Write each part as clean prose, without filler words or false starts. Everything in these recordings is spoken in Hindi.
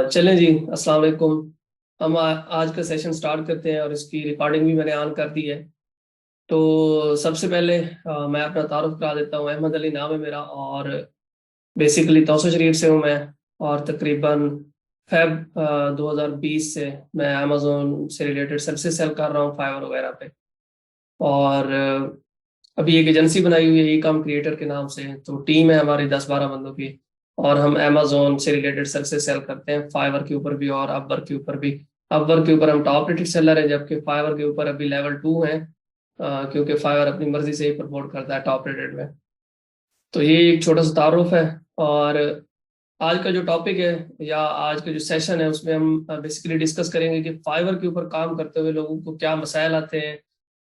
चलें जी। अस्सलाम वालेकुम। हम आज का सेशन स्टार्ट करते हैं और इसकी रिकॉर्डिंग भी मैंने ऑन कर दी है। तो सबसे पहले मैं अपना तारुफ करा देता हूँ। अहमद अली नाम है मेरा और बेसिकली तौसा शरीफ से हूँ मैं। और तकरीबन फेब 2020 से मैं अमेज़ोन से रिलेटेड सर्विसेज सेल कर रहा हूँ, फाइवर वगैरह पे। और अभी एक एजेंसी बनाई हुई है ई कॉम क्रिएटर के नाम से। तो टीम है हमारी 10-12 बंदों की। और हम अमेजोन से रिलेटेड सर्विसेज सेल करते हैं, फाइवर के ऊपर भी और अपवर्क के ऊपर भी। अपवर्क के ऊपर हम टॉप रेटेड सेलर हैं, जबकि फाइवर के ऊपर अभी लेवल 2 है। क्योंकि फाइवर अपनी मर्जी से ही प्रमोट करता है टॉप रेटेड में। तो ये एक छोटा सा तारुफ है। और आज का जो टॉपिक है या आज का जो सेशन है उसमें हम बेसिकली डिस्कस करेंगे कि फाइवर के ऊपर काम करते हुए लोगों को क्या मसाइल आते हैं,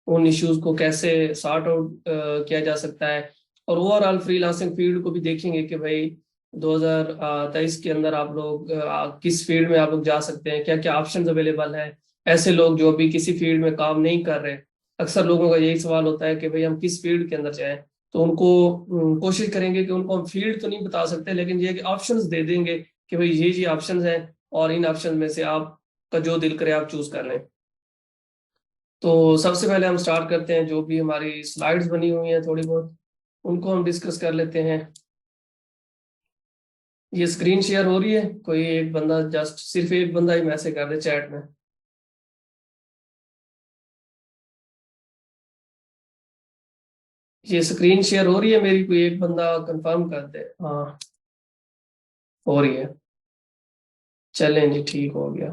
उन इश्यूज को कैसे सॉर्ट आउट किया जा सकता है। और ओवरऑल फ्रीलांसिंग फील्ड को भी देखेंगे कि भाई 2023 के अंदर आप लोग किस फील्ड में आप लोग जा सकते हैं, क्या क्या ऑप्शंस अवेलेबल हैं। ऐसे लोग जो अभी किसी फील्ड में काम नहीं कर रहे, अक्सर लोगों का यही सवाल होता है कि भाई हम किस फील्ड के अंदर जाएं। तो उनको कोशिश करेंगे कि उनको हम फील्ड तो नहीं बता सकते, लेकिन ये कि ऑप्शंस दे देंगे कि भाई ये ऑप्शंस हैं और इन ऑप्शन में से आपका जो दिल करे आप चूज कर लें। तो सबसे पहले हम स्टार्ट करते हैं, जो भी हमारी स्लाइड्स बनी हुई हैं थोड़ी बहुत उनको हम डिस्कस कर लेते हैं। ये स्क्रीन शेयर हो रही है? कोई एक बंदा, जस्ट सिर्फ एक बंदा ही मैसेज कर दे चैट में। ये स्क्रीन शेयर हो रही है मेरी? कोई एक बंदा कंफर्म कर दे। हाँ, हो रही है। चलें जी, ठीक हो गया।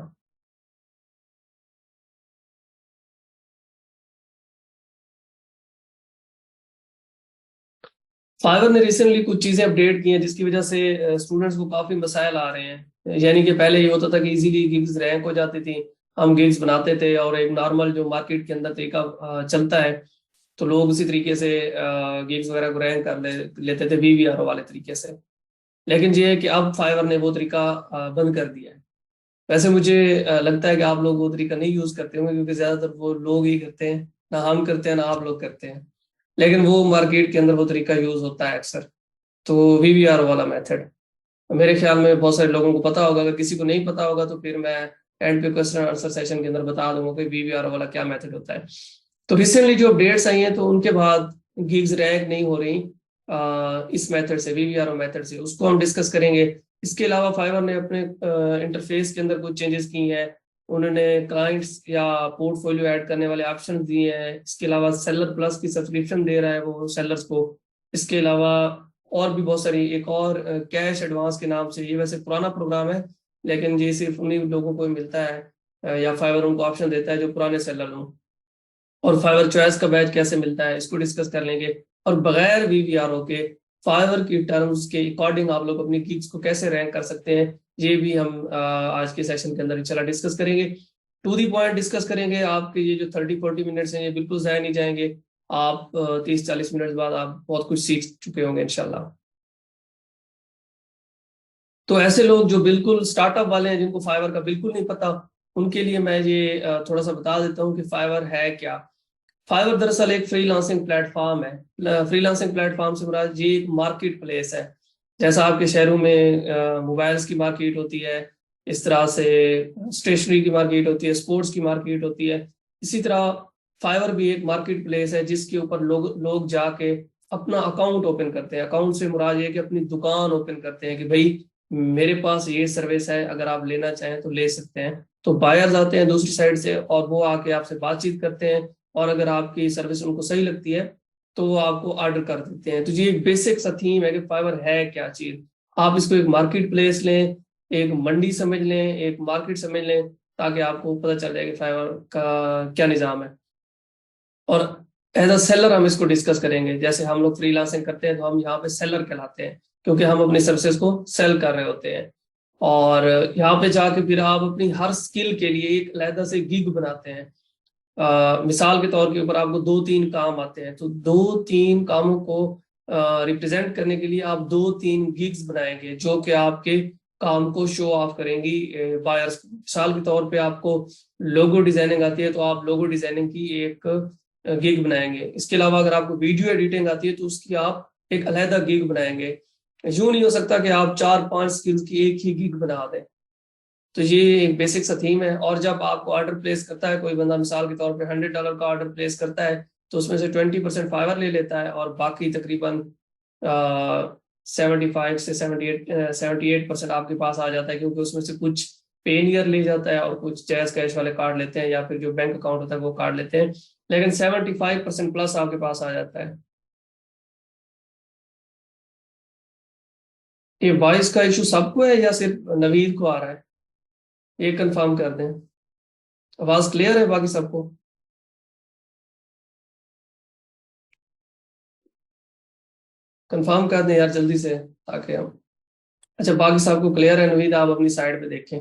फाइवर ने रिसेंटली कुछ चीजें अपडेट की हैं जिसकी वजह से स्टूडेंट्स को काफी मसाइल आ रहे हैं। यानी कि पहले ये होता था कि इजीली गिग्स रैंक हो जाती थी, हम गिग्स बनाते थे और एक नॉर्मल जो मार्केट के अंदर तरीका चलता है, तो लोग उसी तरीके से गिग्स वगैरह को रैंक कर लेते थे वीवीआर वाले तरीके से। लेकिन ये है कि अब फाइवर ने वो तरीका बंद कर दिया है। वैसे मुझे लगता है कि आप लोग वो तरीका नहीं यूज करते होंगे, क्योंकि ज्यादातर वो लोग ही करते हैं, ना हम करते हैं ना आप लोग करते हैं। लेकिन वो मार्केट के अंदर वो तरीका यूज होता है अक्सर। तो वीवीआर वाला मेथड मेरे ख्याल में बहुत सारे लोगों को पता होगा। अगर किसी को नहीं पता होगा तो फिर मैं एंड पे क्वेश्चन आंसर सेशन के अंदर बता दूंगा कि वीवीआर वाला क्या मेथड होता है। तो रिसेंटली जो अपडेट्स आई हैं तो उनके बाद गिग्स रैंक नहीं हो रही इस मेथड से, वीवीआर मेथड से, उसको हम डिस्कस करेंगे। इसके अलावा फाइवर ने अपने इंटरफेस के अंदर कुछ चेंजेस किए हैं। उन्होंने क्लाइंट्स या पोर्टफोलियो ऐड करने वाले ऑप्शन दिए हैं। इसके अलावा सेलर प्लस की सब्सक्रिप्शन दे रहा है वो सेलर्स को। इसके अलावा और भी बहुत सारी, एक और कैश एडवांस के नाम से, ये वैसे पुराना प्रोग्राम है लेकिन ये सिर्फ उन्हीं लोगों को मिलता है, या फाइवर उनको ऑप्शन देता है जो पुराने सेलर हों। और फाइवर चॉइस का बैच कैसे मिलता है इसको डिस्कस कर लेंगे। और बगैर वीवीआर के फाइवर की टर्म्स के अकॉर्डिंग आप लोग अपनी गिग्स को कैसे रैंक कर सकते हैं, ये भी हम आज के सेशन के अंदर इंशाल्लाह डिस्कस करेंगे। टू दी पॉइंट डिस्कस करेंगे। आपके ये जो 30-40 मिनट्स हैं ये बिल्कुल ज़ाया नहीं जाएंगे। आप 30-40 मिनट बाद आप बहुत कुछ सीख चुके होंगे इंशाल्लाह। तो ऐसे लोग जो बिल्कुल स्टार्टअप वाले हैं, जिनको फाइवर का बिल्कुल नहीं पता, उनके लिए मैं ये थोड़ा सा बता देता हूँ कि फाइवर है क्या। फाइवर दरअसल एक फ्रीलांसिंग प्लेटफॉर्म है। फ्रीलांसिंग प्लेटफॉर्म से मुराद ये एक मार्केट प्लेस है। जैसा आपके शहरों में मोबाइल्स की मार्केट होती है, इस तरह से स्टेशनरी की मार्केट होती है, स्पोर्ट्स की मार्केट होती है, इसी तरह फाइवर भी एक मार्केट प्लेस है जिसके ऊपर लोग जाके अपना अकाउंट ओपन करते हैं। अकाउंट से मुराद ये कि अपनी दुकान ओपन करते हैं कि भाई मेरे पास ये सर्विस है, अगर आप लेना चाहें तो ले सकते हैं। तो बायर्स आते हैं दूसरी साइड से और वो आके आपसे बातचीत करते हैं, और अगर आपकी सर्विस उनको सही लगती है तो वो आपको ऑर्डर कर देते हैं। तो ये एक बेसिक सा थीम है कि फाइवर है क्या चीज। आप इसको एक मार्केट प्लेस लें, एक मंडी समझ लें, एक मार्केट समझ लें, ताकि आपको पता चल जाए कि फाइवर का क्या निज़ाम है। और एज अ सेलर हम इसको डिस्कस करेंगे। जैसे हम लोग फ्रीलांसिंग करते हैं तो हम यहाँ पे सेलर कहलाते हैं, क्योंकि हम अपनी सर्विसेज को सेल कर रहे होते हैं। और यहाँ पे जाके फिर आप अपनी हर स्किल के लिए एक अलहदा से गिग बनाते हैं। मिसाल के तौर के ऊपर आपको 2-3 काम आते हैं, तो 2-3 कामों को रिप्रेजेंट करने के लिए आप 2-3 गिग्स बनाएंगे जो कि आपके काम को शो ऑफ करेंगी बायर्स। मिसाल के तौर पे आपको लोगो डिजाइनिंग आती है तो आप लोगो डिजाइनिंग की एक गिग बनाएंगे। इसके अलावा अगर आपको वीडियो एडिटिंग आती है तो उसकी आप एक अलहदा गिग बनाएंगे। यूं नहीं हो सकता कि आप 4-5 स्किल्स की एक ही गिग बना दें। तो ये एक बेसिक सा थीम है। और जब आपको ऑर्डर प्लेस करता है कोई बंदा, मिसाल के तौर पे $100 का ऑर्डर प्लेस करता है, तो उसमें से 20% फाइवर ले लेता है और बाकी तकरीबन 75 से 78% आपके पास आ जाता है, क्योंकि उसमें से कुछ पेनियर ले जाता है और कुछ जैज कैश वाले कार्ड लेते हैं, या फिर जो बैंक अकाउंट होता है वो कार्ड लेते हैं, लेकिन 75% प्लस आपके पास आ जाता है। ये वॉइस का इशू सबको है या सिर्फ नवीद को आ रहा है, ये कंफर्म कर दें। आवाज क्लियर है बाकी सबको? कंफर्म कर दें यार जल्दी से, ताकि हम, अच्छा बाकी सबको क्लियर है नवीद, आप अपनी साइड पे देखें।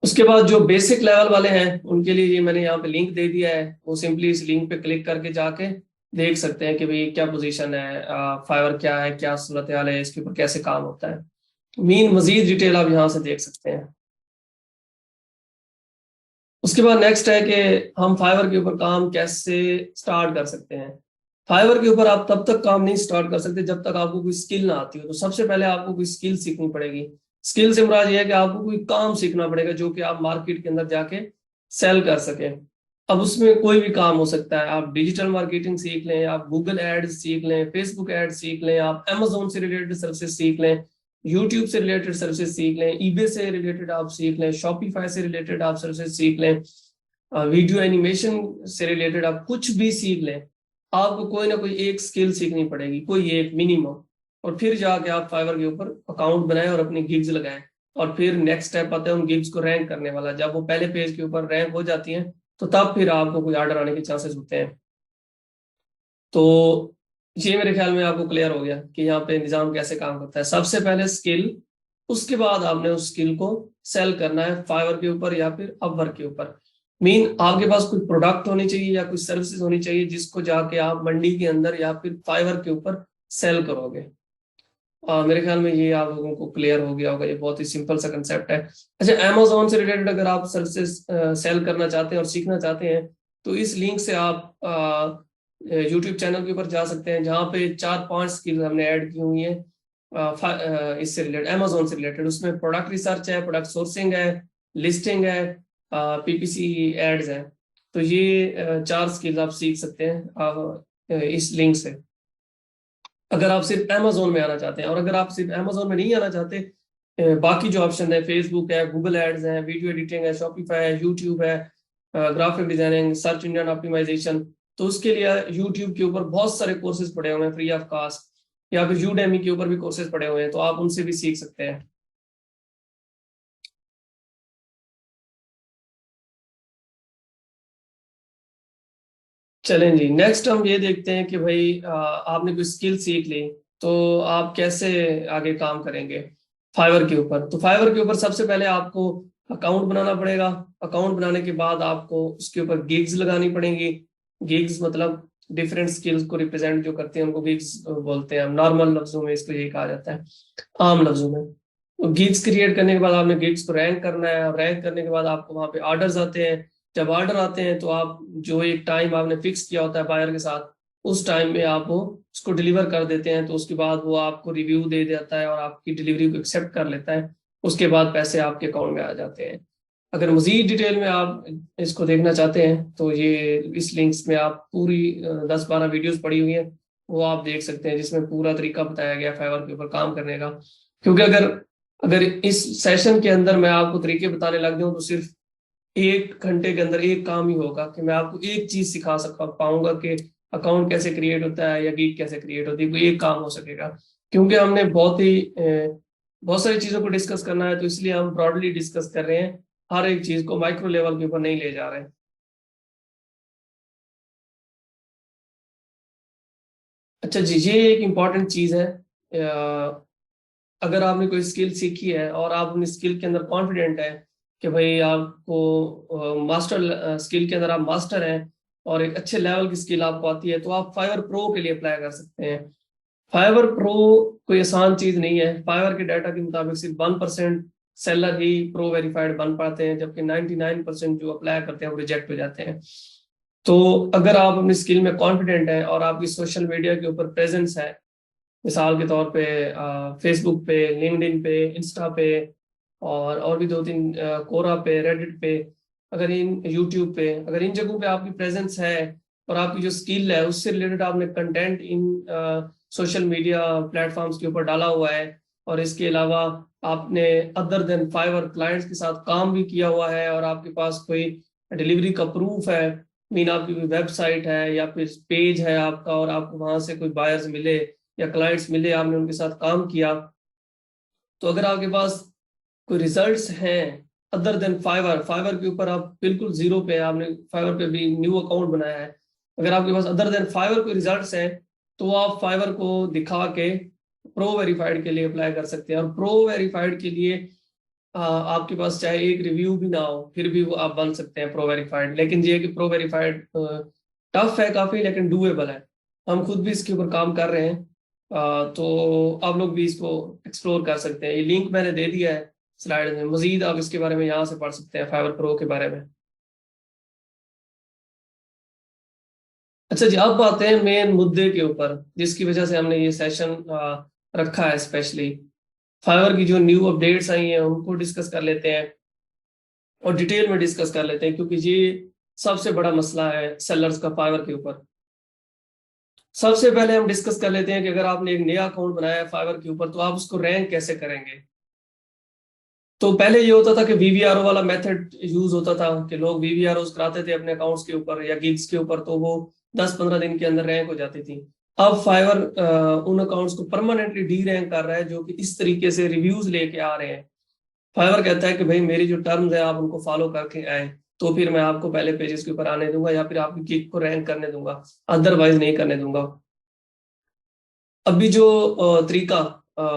उसके बाद जो बेसिक लेवल वाले हैं उनके लिए ये मैंने यहाँ पे लिंक दे दिया है, वो सिंपली इस लिंक पे क्लिक करके जाके देख सकते हैं कि भाई क्या पोजीशन है, फाइवर क्या है, क्या सूरत हाल है, इसके ऊपर कैसे काम होता है। मीन मजीद डिटेल आप यहाँ से देख सकते हैं। उसके बाद नेक्स्ट है कि हम फाइवर के ऊपर काम कैसे स्टार्ट कर सकते हैं। फाइवर के ऊपर आप तब तक काम नहीं स्टार्ट कर सकते जब तक आपको कोई स्किल ना आती हो। तो सबसे पहले आपको कोई स्किल सीखनी पड़ेगी। स्किल से मुराद ये है कि आपको कोई काम सीखना पड़ेगा जो कि आप मार्केट के अंदर जाके सेल कर सकें। अब उसमें कोई भी काम हो सकता है, आप डिजिटल मार्केटिंग सीख लें, आप गूगल एड्स सीख लें, फेसबुक एड्स सीख लें, आप अमेजोन से रिलेटेड सर्विसेज सीख लें, यूट्यूब से रिलेटेड सर्विसेज सीख लें, ईबे से रिलेटेड आप सीख लें, शॉपिफाई से रिलेटेड आप सर्विसेज सीख लें, वीडियो एनिमेशन से रिलेटेड आप कुछ भी सीख लें। आपको कोई ना कोई एक स्किल सीखनी पड़ेगी, कोई एक मिनिमम, और फिर जाके आप फाइवर के ऊपर अकाउंट बनाएं और अपनी गिग्स लगाएं। और फिर नेक्स्ट स्टेप आता है उन गिग्स को रैंक करने वाला। जब वो पहले पेज के ऊपर रैंक हो जाती हैं तो तब फिर आपको कोई ऑर्डर आने के चांसेस होते हैं। तो ये मेरे ख्याल में आपको क्लियर हो गया कि यहाँ पे निजाम कैसे काम करता है। सबसे पहले स्किल, उसके बाद आपने उस स्किल को सेल करना है फाइवर के ऊपर या फिर अपवर्क के ऊपर। मीन आपके पास कोई प्रोडक्ट होनी चाहिए या कोई सर्विसेज होनी चाहिए जिसको जाके आप मंडी के अंदर या फिर फाइवर के ऊपर सेल करोगे। मेरे ख्याल में ये आप लोगों को क्लियर हो गया होगा, ये बहुत ही सिंपल सा कंसेप्ट है। अच्छा, अमेजोन से रिलेटेड अगर आप सर्विसेज सेल करना चाहते हैं और सीखना चाहते हैं तो इस लिंक से आप यूट्यूब चैनल के ऊपर जा सकते हैं, जहाँ पे 4-5 स्किल हमने ऐड की हुई है इससे रिलेटेड, अमेजोन से रिलेटेड। उसमें प्रोडक्ट रिसर्च है, प्रोडक्ट सोर्सिंग है, लिस्टिंग है, पीपीसी एड्स है। तो ये 4 स्किल आप सीख सकते हैं इस लिंक से, अगर आप सिर्फ अमेजोन में आना चाहते हैं। और अगर आप सिर्फ अमेजोन में नहीं आना चाहते, बाकी जो ऑप्शन है, फेसबुक है, गूगल एड्स है, वीडियो एडिटिंग है, शॉपिफाई है, यूट्यूब है, graphic designing, search engine optimisation, तो उसके लिए यूट्यूब के ऊपर बहुत सारे कोर्सेज पड़े हुए हैं फ्री ऑफ कास्ट, या फिर यूडेमी के ऊपर भी कोर्सेज पड़े हुए हैं, तो आप उनसे भी सीख सकते हैं। चलें जी, नेक्स्ट हम ये देखते हैं कि भाई आपने कोई स्किल सीख ली तो आप कैसे आगे काम करेंगे फाइवर के ऊपर। तो फाइवर के ऊपर सबसे पहले आपको अकाउंट बनाना पड़ेगा। अकाउंट बनाने के बाद आपको उसके ऊपर गिग्स लगानी पड़ेंगी। गिग्स मतलब डिफरेंट स्किल्स को रिप्रेजेंट जो करते हैं उनको गिग्स बोलते हैं। नॉर्मल लफ्जों में इसको यही कहा जाता है, आम लफ्जों में। तो गिग्स क्रिएट करने के बाद आपने गिग्स को रैंक करना है, और रैंक करने के बाद आपको वहाँ पे ऑर्डर्स आते हैं। जब ऑर्डर आते हैं तो आप जो एक टाइम आपने फिक्स किया होता है बायर के साथ, उस टाइम में आप वो उसको डिलीवर कर देते हैं। तो उसके बाद वो आपको रिव्यू दे देता है और आपकी डिलीवरी को एक्सेप्ट कर लेता है। उसके बाद पैसे आपके अकाउंट में आ जाते हैं। अगर मजीद डिटेल में आप इसको देखना चाहते हैं तो ये इस लिंक्स में आप पूरी 10-12 वीडियोस पड़ी हुई हैं, वो आप देख सकते हैं, जिसमें पूरा तरीका बताया गया फाइवर के ऊपर काम करने का। क्योंकि अगर अगर इस सेशन के अंदर मैं आपको तरीके बताने लग जाऊं तो सिर्फ 1 घंटे के अंदर एक काम ही होगा कि मैं आपको एक चीज सिखा सक पाऊंगा कि अकाउंट कैसे क्रिएट होता है या गिग कैसे क्रिएट होती है, कोई एक काम हो सकेगा। क्योंकि हमने बहुत सारी चीजों को डिस्कस करना है, तो इसलिए हम ब्रॉडली डिस्कस कर रहे हैं, हर एक चीज को माइक्रो लेवल के ऊपर नहीं ले जा रहे हैं। अच्छा जी, ये एक इम्पॉर्टेंट चीज है। अगर आपने कोई स्किल सीखी है और आप अपनी स्किल के अंदर कॉन्फिडेंट है कि भाई आपको मास्टर स्किल के अंदर आप मास्टर हैं और एक अच्छे लेवल की स्किल आपको आती है, तो आप फाइवर प्रो के लिए अप्लाई कर सकते हैं। फाइवर प्रो कोई आसान चीज नहीं है। फाइवर के डाटा के मुताबिक सिर्फ 1% सेलर ही प्रो वेरीफाइड बन पाते हैं, जबकि 99% जो अप्लाई करते हैं वो रिजेक्ट हो जाते हैं। तो अगर आप अपनी स्किल में कॉन्फिडेंट हैं और आपकी सोशल मीडिया के ऊपर प्रेजेंस है, मिसाल के तौर पे फेसबुक पे, लिंक्डइन पे, इंस्टा पे, और भी 2-3 कोरा पे, रेडिट पे, अगर इन यूट्यूब पे, अगर इन जगहों पे आपकी प्रेजेंस है और आपकी जो स्किल है उससे रिलेटेड आपने content in social media platforms के ऊपर डाला हुआ है, और इसके अलावा आपने अदर देन फाइवर क्लाइंट्स के साथ काम भी किया हुआ है, और आपके पास कोई डिलीवरी का प्रूफ है, मीन आपकी कोई वेबसाइट है या फिर पेज है आपका, और आपको वहां से कोई बायर्स मिले या क्लाइंट्स मिले, आपने उनके साथ काम किया, तो अगर आपके पास कोई रिजल्ट्स हैं अदर देन फाइवर, फाइवर के ऊपर आप बिल्कुल जीरो पे हैं, आपने फाइवर पे भी न्यू अकाउंट बनाया है, अगर आपके पास अदर देन फाइवर कोई रिजल्ट्स हैं तो आप फाइवर को दिखा के प्रो वेरीफाइड के लिए अप्लाई कर सकते हैं। और प्रो वेरीफाइड के लिए आपके पास चाहे एक रिव्यू भी ना हो फिर भी वो आप बन सकते हैं प्रो वेरीफाइड। लेकिन ये है कि प्रो वेरीफाइड टफ है काफी, लेकिन डूएबल है, हम खुद भी इसके ऊपर काम कर रहे हैं। तो आप लोग भी इसको एक्सप्लोर कर सकते हैं, ये लिंक मैंने दे दिया है स्लाइड में, मजीद आप इसके बारे में यहाँ से पढ़ सकते हैं फाइवर प्रो के बारे में। अच्छा जी, अब आते हैं मेन मुद्दे के ऊपर जिसकी वजह से हमने ये सेशन रखा है स्पेशली। फाइवर की जो न्यू अपडेट्स आई हैं उनको डिस्कस कर लेते हैं और डिटेल में डिस्कस कर लेते हैं, क्योंकि ये सबसे बड़ा मसला है सेलर्स का फाइवर के ऊपर। सबसे पहले हम डिस्कस कर लेते हैं कि अगर आपने एक नया अकाउंट बनाया है फाइवर के ऊपर तो आप उसको रैंक कैसे करेंगे। तो पहले ये होता था कि वीवीआरओ वाला मेथड यूज होता था कि लोग वीवीआरओ कराते थे अपने अकाउंट्स के ऊपर या गिग्स के ऊपर, तो वो 10-15 दिन के अंदर रैंक हो जाती थी। अब फाइवर उन अकाउंट्स को परमानेंटली डी रैंक कर रहा है जो कि इस तरीके से रिव्यूज लेके आ रहे हैं। फाइवर कहता है कि भाई मेरी जो टर्म्स है आप उनको फॉलो करके आए तो फिर मैं आपको पहले पेजेस के ऊपर आने दूंगा या फिर आपकी गिग को रैंक करने दूंगा, अदरवाइज नहीं करने दूंगा। अभी जो तरीका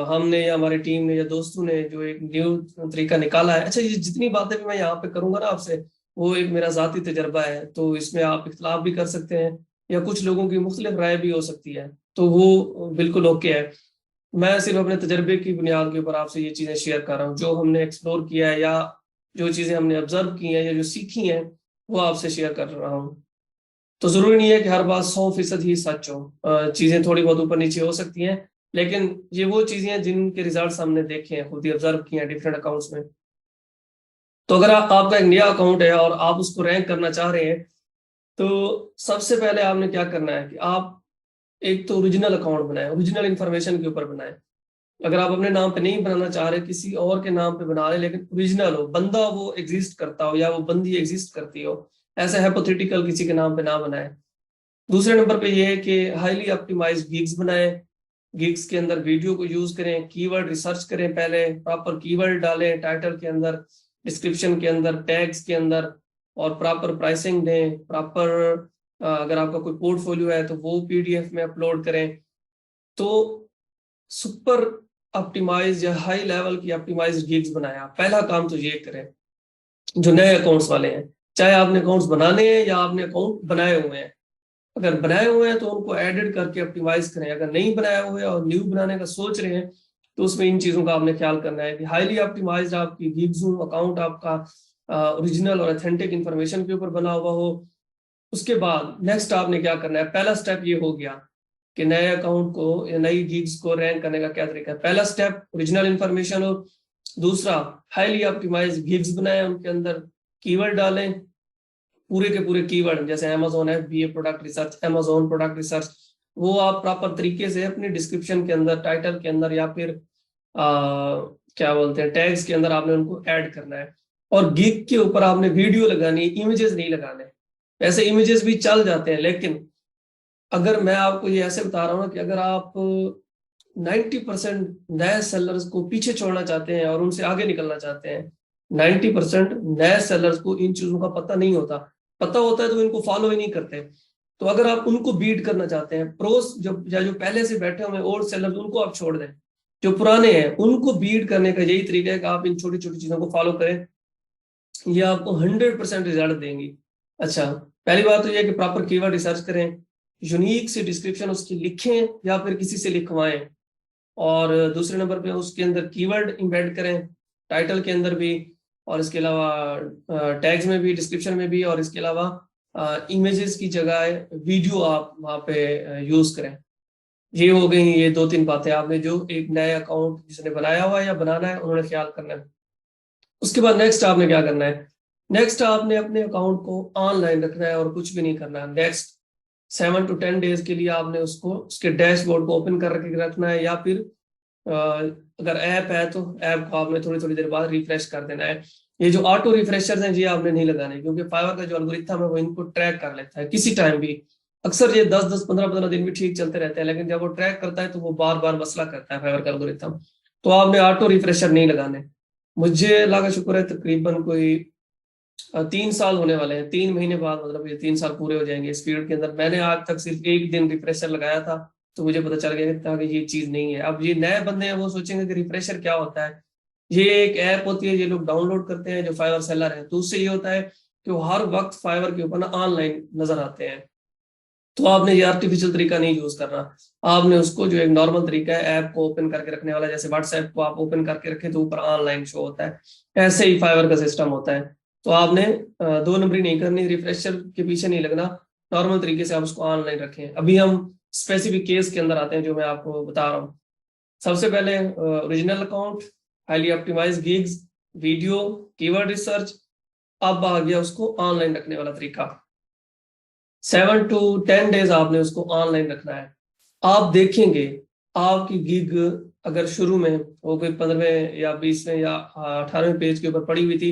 हमने या हमारी टीम ने या दोस्तों ने जो एक न्यू तरीका निकाला है, अच्छा ये जितनी बातें भी मैं यहाँ पे करूंगा ना आपसे वो एक मेरा जाती तजर्बा है, तो इसमें आप इख्तलाफ भी कर सकते हैं या कुछ लोगों की मुख्तलिफ राय भी हो सकती है, तो वो बिल्कुल ओके है। मैं सिर्फ अपने तजर्बे की बुनियाद के ऊपर आपसे ये चीजें शेयर कर रहा हूँ, जो हमने एक्सप्लोर किया है या जो चीजें हमने ऑब्जर्व की हैं या जो सीखी हैं वो आपसे शेयर कर रहा हूँ। तो जरूरी नहीं है कि हर बात 100% ही सच हो, चीजें थोड़ी बहुत ऊपर नीचे हो सकती हैं, लेकिन ये वो चीजें हैं जिनके रिजल्ट्स हमने देखे हैं, खुद ही ऑब्जर्व किए हैं डिफरेंट अकाउंट्स में। तो अगर आपका एक नया अकाउंट है और आप उसको रैंक करना चाह रहे हैं तो सबसे पहले आपने क्या करना है कि आप एक तो ओरिजिनल अकाउंट बनाएं, ओरिजिनल इंफॉर्मेशन के ऊपर बनाएं। अगर आप अपने नाम पे नहीं बनाना चाह रहे, किसी और के नाम पे बना रहे, लेकिन ओरिजिनल हो, बंदा वो एग्जिस्ट करता हो या वो बंदी एग्जिस्ट करती हो, ऐसे हाइपोथेटिकल किसी के नाम पे ना बनाए। दूसरे नंबर पे ये है कि हाईली ऑप्टिमाइज्ड गिग्स बनाएं, गिग्स के अंदर वीडियो को यूज करें, कीवर्ड रिसर्च करें, पहले प्रॉपर कीवर्ड डालें टाइटल के अंदर, डिस्क्रिप्शन के अंदर, टैग्स के अंदर, और प्रॉपर प्राइसिंग दें, प्रॉपर अगर आपका कोई पोर्टफोलियो है तो वो पीडीएफ में अपलोड करें। तो सुपर ऑप्टिमाइज या हाई लेवल की ऑप्टिमाइज्ड गिग्स बनाया, पहला काम तो ये करें जो नए अकाउंट्स वाले हैं, चाहे आपने अकाउंट्स बनाने हैं या आपने अकाउंट बनाए हुए हैं। अगर बनाए हुए हैं तो उनको एडिट करके ऑप्टिमाइज करें, अगर नहीं बनाए हुए और न्यू बनाने का सोच रहे हैं तो उसमें इन चीजों का आपने ख्याल करना है कि हाईली ऑप्टिमाइज्ड आपकी गिग्स हो, अकाउंट आपका ओरिजिनल और ऑथेंटिक इंफॉर्मेशन के ऊपर बना हुआ हो। उसके बाद नेक्स्ट आपने क्या करना है, पहला स्टेप ये हो गया कि नए अकाउंट को या नई गिग्स को रैंक करने का क्या तरीका है। पहला स्टेप ओरिजिनल इंफॉर्मेशन हो, दूसरा हाईली ऑप्टिमाइज्ड गिग्स बनाए, उनके अंदर कीवर्ड डालें, पूरे के पूरे कीवर्ड, जैसे अमेजोन है, BA product research, Amazon product research, वो आप प्रॉपर तरीके से अपने डिस्क्रिप्शन के अंदर, टाइटल के अंदर या फिर क्या बोलते हैं टैग्स के अंदर आपने उनको ऐड करना है। और गिग के ऊपर आपने वीडियो लगानी है, इमेजेस नहीं लगाने। वैसे इमेजेस भी चल जाते हैं, लेकिन अगर मैं आपको ये ऐसे बता रहा हूँ ना कि अगर आप 90% नए सेलर्स को पीछे छोड़ना चाहते हैं और उनसे आगे निकलना चाहते हैं, 90% नए सेलर्स को इन चीजों का पता नहीं होता, पता होता है तो इनको फॉलो ही नहीं करते। तो अगर आप उनको बीट करना चाहते हैं, प्रोस जो पहले से बैठे हुए ओल्ड सेलर्स उनको आप छोड़ दें, जो पुराने हैं उनको बीट करने का यही तरीका है कि आप इन छोटी छोटी चीजों को फॉलो करें, ये आपको 100% रिजल्ट देंगी। अच्छा, पहली बात तो यह कि प्रॉपर कीवर्ड रिसर्च करें, यूनिक सी डिस्क्रिप्शन उसकी लिखें या फिर किसी से लिखवाएं, और दूसरे नंबर पे उसके अंदर कीवर्ड इंबेड करें, टाइटल के अंदर भी, और इसके अलावा टैग्स में भी, डिस्क्रिप्शन में भी, और इसके अलावा इमेजेस की जगह वीडियो आप वहाँ पे यूज करें। ये हो गई ये 2-3 बातें आपने जो एक नया अकाउंट जिसने बनाया हुआ है या बनाना है उन्होंने ख्याल करना है। उसके बाद नेक्स्ट आपने क्या करना है, नेक्स्ट आपने अपने अकाउंट को ऑनलाइन रखना है और कुछ भी नहीं करना है। नेक्स्ट 7 to 10 डेज के लिए आपने उसको उसके डैशबोर्ड को ओपन करके रखना है, या फिर अगर ऐप है तो ऐप को आपने थोड़ी थोड़ी देर बाद रिफ्रेश कर देना है। ये जो ऑटो रिफ्रेशर्स हैं ये आपने नहीं लगाने, क्योंकि फाइवर का जो एल्गोरिथम है वो इनको ट्रैक कर लेता है किसी टाइम भी। अक्सर ये 10-10 15-15 दिन भी ठीक चलते रहते हैं, लेकिन जब वो ट्रैक करता है तो वो बार बार मसला करता है फाइवर का एल्गोरिथम। तो आपने ऑटो रिफ्रेशर नहीं लगाने। मुझे अल्लाह का शुक्र है तकरीबन कोई 3 साल होने वाले हैं, 3 महीने बाद मतलब ये 3 साल पूरे हो जाएंगे इस पीरियड के अंदर। मैंने आज तक सिर्फ एक दिन रिफ्रेशर लगाया था, तो मुझे पता चल गया था कि ये चीज नहीं है। अब ये नए बंदे हैं वो सोचेंगे कि रिफ्रेशर क्या होता है। ये एक ऐप होती है, ये लोग डाउनलोड करते हैं जो फाइवर सेलर है, तो उससे ये होता है कि वो हर वक्त फाइवर के ऊपर ना ऑनलाइन नजर आते हैं। तो आपने ये आर्टिफिशियल तरीका नहीं यूज करना। आपने उसको जो एक नॉर्मल तरीका है ऐप को ओपन करके रखने वाला, जैसे व्हाट्सएप को आप ओपन करके रखें तो ऊपर ऑनलाइन शो होता है, ऐसे ही फाइवर का सिस्टम होता है। तो आपने 2 नंबरी नहीं करनी, रिफ्रेशर के पीछे नहीं लगना, नॉर्मल तरीके से आप उसको ऑनलाइन रखें। अभी हम स्पेसिफिक केस के अंदर आते हैं जो मैं आपको बता रहा हूँ। सबसे पहले original account, highly optimise gigs, video, keyword research. अब आ गया उसको ऑनलाइन रखने वाला तरीका। 7 to 10 डेज आपने उसको ऑनलाइन रखना है। आप देखेंगे आपकी गिग अगर शुरू में वो कोई 15वें या 20वें या 18वें पेज के ऊपर पड़ी हुई थी,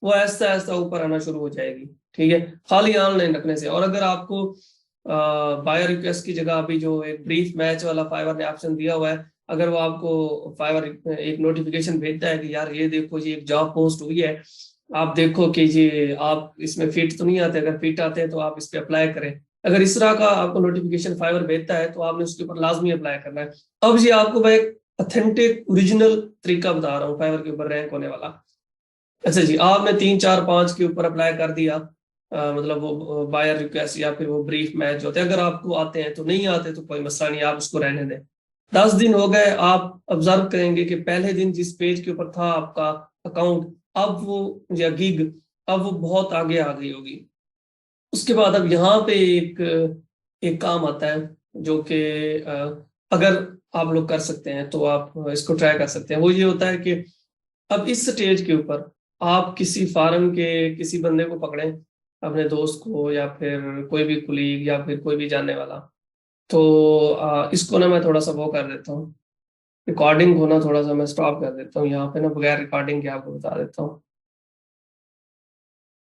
वो ऐसा ऐसा ऊपर आना शुरू हो जाएगी। ठीक है, खाली ऑनलाइन रखने से। और अगर आपको बायर रिक्वेस्ट की जगह अभी जो एक ब्रीफ मैच वाला फाइवर ने ऑप्शन दिया हुआ है, अगर वो आपको फाइवर एक नोटिफिकेशन भेजता है कि यार ये देखो जी एक जॉब पोस्ट हुई है, आप देखो कि ये आप इसमें फिट तो नहीं आते, अगर फिट आते हैं तो आप इस पे अप्लाई करें। अगर इस तरह का आपको नोटिफिकेशन फाइवर भेजता है तो आपने उसके ऊपर लाजमी अप्लाई करना है। अब ये आपको मैं एक ऑथेंटिक ओरिजिनल तरीका बता रहा हूँ फाइवर के ऊपर रैंक होने वाला। अच्छा जी, आपने 3 4 5 के ऊपर अप्लाई कर दिया, मतलब वो बायर रिक्वेस्ट या फिर वो ब्रीफ मैच जो होते हैं, अगर आपको आते हैं तो नहीं आते तो कोई मसला नहीं, आप उसको रहने दें। 10 दिन हो गए, आप ऑब्जर्व करेंगे कि पहले दिन जिस पेज के ऊपर था आपका अकाउंट, अब वो या गिग अब वो बहुत आगे आ गई होगी। उसके बाद अब यहाँ पे एक एक काम आता है जो कि अगर आप लोग कर सकते हैं तो आप इसको ट्राई कर सकते हैं। वो ये होता है कि अब इस स्टेज के ऊपर आप किसी फार्म के किसी बंदे को पकड़ें, अपने दोस्त को या फिर कोई भी कुलीग या फिर कोई भी जानने वाला। तो इसको ना मैं थोड़ा सा वो कर देता हूँ, रिकॉर्डिंग को ना थोड़ा सा मैं स्टॉप कर देता हूँ यहाँ पे ना, बगैर रिकॉर्डिंग के आपको बता देता हूँ।